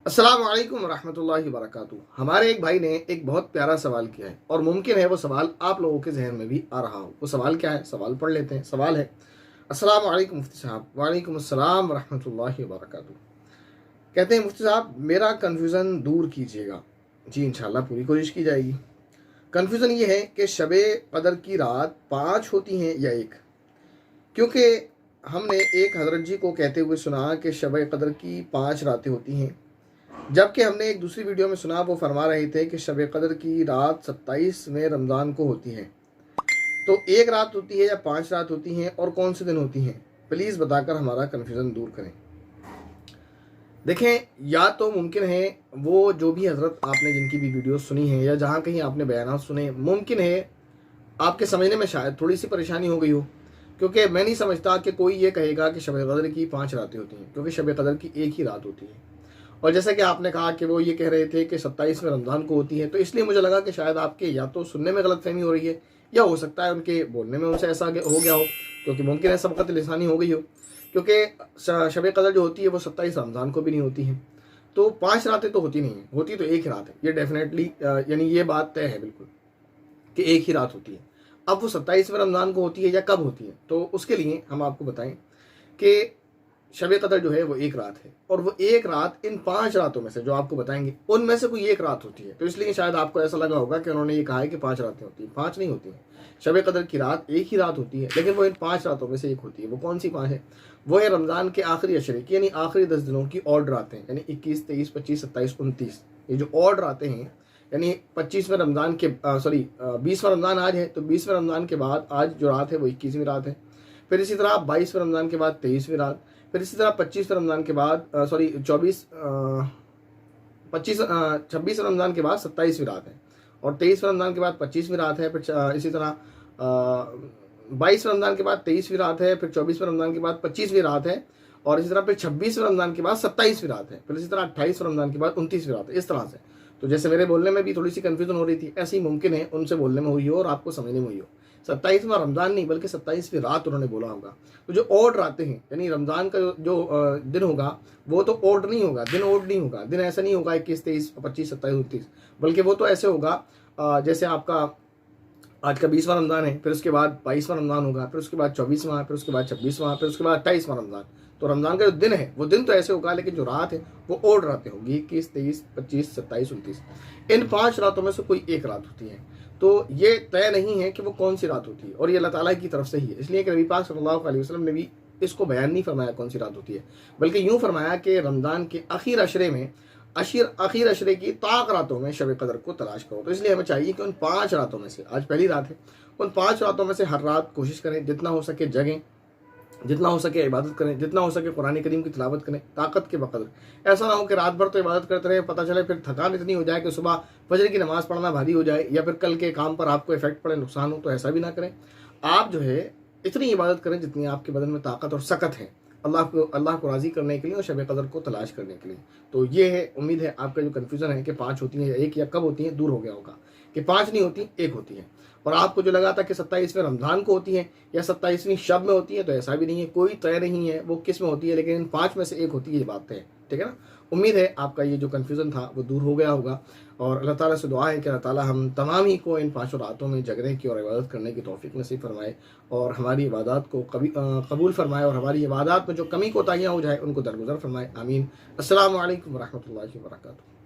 السلام علیکم ورحمۃ اللہ وبرکاتہ۔ ہمارے ایک بھائی نے ایک بہت پیارا سوال کیا ہے اور ممکن ہے وہ سوال آپ لوگوں کے ذہن میں بھی آ رہا ہو۔ وہ سوال کیا ہے؟ سوال پڑھ لیتے ہیں۔ سوال ہے: السلام علیکم مفتی صاحب۔ وعلیکم السلام ورحمۃ اللہ وبرکاتہ۔ کہتے ہیں مفتی صاحب میرا کنفیوژن دور کیجیے گا۔ جی انشاءاللہ پوری کوشش کی جائے گی۔ کنفیوژن یہ ہے کہ شب قدر کی رات 5 ہوتی ہیں یا 1، کیونکہ ہم نے ایک حضرت جی کو کہتے ہوئے سنا کہ شب قدر کی 5 راتیں ہوتی ہیں، جبکہ ہم نے ایک دوسری ویڈیو میں سنا وہ فرما رہے تھے کہ شب قدر کی رات 27 رمضان کو ہوتی ہے۔ تو 1 رات ہوتی ہے یا 5 رات ہوتی ہیں اور کون سے دن ہوتی ہیں؟ پلیز بتا کر ہمارا کنفیوژن دور کریں۔ دیکھیں، یا تو ممکن ہے وہ جو بھی حضرت آپ نے جن کی بھی ویڈیو سنی ہے یا جہاں کہیں آپ نے بیانات سنے، ممکن ہے آپ کے سمجھنے میں شاید تھوڑی سی پریشانی ہو گئی ہو، کیونکہ میں نہیں سمجھتا کہ کوئی یہ کہے گا کہ شب قدر کی 5 راتیں ہوتی ہیں، کیونکہ شب قدر کی 1 ہی رات ہوتی ہے۔ اور جیسا کہ آپ نے کہا کہ وہ یہ کہہ رہے تھے کہ 27 رمضان کو ہوتی ہے، تو اس لیے مجھے لگا کہ شاید آپ کے یا تو سننے میں غلط فہمی ہو رہی ہے یا ہو سکتا ہے ان کے بولنے میں ان سے ایسا ہو گیا ہو، کیونکہ ممکن ہے سبقت لسانی ہو گئی ہو، کیونکہ شب قدر جو ہوتی ہے وہ 27 رمضان کو بھی نہیں ہوتی ہے۔ تو 5 راتیں تو ہوتی نہیں ہیں، ہوتی تو 1 ہی رات ہے، یہ ڈیفینیٹلی یعنی یہ بات طے ہے بالکل کہ 1 ہی رات ہوتی ہے۔ اب وہ 27 رمضان کو ہوتی ہے یا کب ہوتی ہے، تو اس کے لیے ہم آپ کو بتائیں کہ شب قدر جو ہے وہ 1 رات ہے، اور وہ 1 رات ان 5 راتوں میں سے جو آپ کو بتائیں گے ان میں سے کوئی 1 رات ہوتی ہے۔ تو اس لیے شاید آپ کو ایسا لگا ہوگا کہ انہوں نے یہ کہا ہے کہ 5 راتیں ہوتی ہیں۔ 5 نہیں ہوتی ہیں، شب قدر کی رات 1 ہی رات ہوتی ہے، لیکن وہ ان 5 راتوں میں سے 1 ہوتی ہے۔ وہ کون سی 5 ہے؟ وہ ہے رمضان کے آخری عشرے کی، یعنی آخری 10 دنوں کی اوڈ راتیں، یعنی 21، 23، 25، 27، 29، یہ جو اوڈ راتیں ہیں، یعنی 25ویں رمضان کے 20واں رمضان آج ہے، تو 20ویں رمضان کے بعد آج جو رات ہے وہ 21ویں رات ہے۔ پھر اسی طرح 22ویں رمضان کے بعد 23ویں رات، پھر اسی طرح 25ویں رمضان کے بعد 26 رمضان کے بعد 27ویں رات ہے، اور 23ویں رمضان کے بعد 25ویں رات ہے، پھر اسی طرح 22 رمضان کے بعد 23ویں رات ہے، پھر 24ویں رمضان کے بعد 25ویں رات ہے، اور اسی طرح پھر 26ویں رمضان کے بعد 27ویں رات ہے، پھر اسی طرح 28ویں رمضان کے بعد 29ویں رات ہے۔ اس طرح سے تو جیسے میرے بولنے میں بھی تھوڑی سی کنفیوژن ہو رہی تھی، ایسے ہی ممکن ہے ان سے بولنے میں ہوئی ہو اور آپ کو سمجھنے میں ہوئی ہو۔ 27واں رمضان نہیں بلکہ 27ویں رات انہوں نے بولا ہوگا۔ تو جو اوڈ راتیں ہیں، یعنی رمضان کا جو دن ہوگا وہ تو اوڈ نہیں ہوگا، دن اوڈ نہیں ہوگا، دن ایسا نہیں ہوگا 21، 23، 25، 27، 29، بلکہ وہ تو ایسے ہوگا جیسے آپ کا آج کا 20واں رمضان ہے، پھر اس کے بعد 22واں رمضان ہوگا، پھر اس کے بعد 24واں، پھر اس کے بعد 26واں، پھر اس کے بعد 28واں رمضان۔ تو رمضان کا جو دن ہے وہ دن تو ایسے ہوگا، لیکن جو رات ہے وہ اوڈ راتیں ہوگی، 21، 23، 25، 27، 29۔ ان 5 راتوں میں سے کوئی 1 رات ہوتی ہے۔ تو یہ طے نہیں ہے کہ وہ کون سی رات ہوتی ہے، اور یہ اللہ تعالیٰ کی طرف سے ہی ہے، اس لیے کہ نبی پاک صلی اللہ علیہ وسلم نے بھی اس کو بیان نہیں فرمایا کون سی رات ہوتی ہے، بلکہ یوں فرمایا کہ رمضان کے آخر عشرے کی طاق راتوں میں شب قدر کو تلاش کرو۔ تو اس لیے ہمیں چاہیے کہ ان 5 راتوں میں سے، آج پہلی رات ہے، ان 5 راتوں میں سے ہر رات کوشش کریں، جتنا ہو سکے جگیں، جتنا ہو سکے عبادت کریں، جتنا ہو سکے قرآن کریم کی تلاوت کریں طاقت کے بقدر۔ ایسا نہ ہو کہ رات بھر تو عبادت کرتے رہے، پتہ چلے پھر تھکان اتنی ہو جائے کہ صبح فجر کی نماز پڑھنا بھاری ہو جائے، یا پھر کل کے کام پر آپ کو افیکٹ پڑے، نقصان ہو۔ تو ایسا بھی نہ کریں، آپ جو ہے اتنی عبادت کریں جتنی آپ کے بدن میں طاقت اور سکت ہے، اللہ کو راضی کرنے کے لیے اور شب قدر کو تلاش کرنے کے لیے۔ تو یہ ہے، امید ہے آپ کا جو کنفیوژن ہے کہ 5 ہوتی ہیں یا 1 یا کب ہوتی ہیں، دور ہو گیا ہوگا کہ 5 نہیں ہوتی، 1 ہوتی ہے۔ اور آپ کو جو لگا تھا کہ 27ویں رمضان کو ہوتی ہے یا 27ویں شب میں ہوتی ہے، تو ایسا بھی نہیں ہے، کوئی طے نہیں ہے وہ کس میں ہوتی ہے، لیکن ان 5 میں سے 1 ہوتی ہے، یہ بات ہے، ٹھیک ہے نا۔ امید ہے آپ کا یہ جو کنفیوژن تھا وہ دور ہو گیا ہوگا، اور اللہ تعالیٰ سے دعا ہے کہ اللہ تعالیٰ ہم تمام ہی کو ان 5 راتوں میں جگنے کی اور عبادت کرنے کی توفیق نصیب فرمائے، اور ہماری عبادات کو قبول فرمائے، اور ہماری عبادات میں جو کمی کوتاہیاں ہو جائے ان کو درگزر فرمائے، آمین۔ السلام علیکم ورحمۃ اللہ وبرکاتہ۔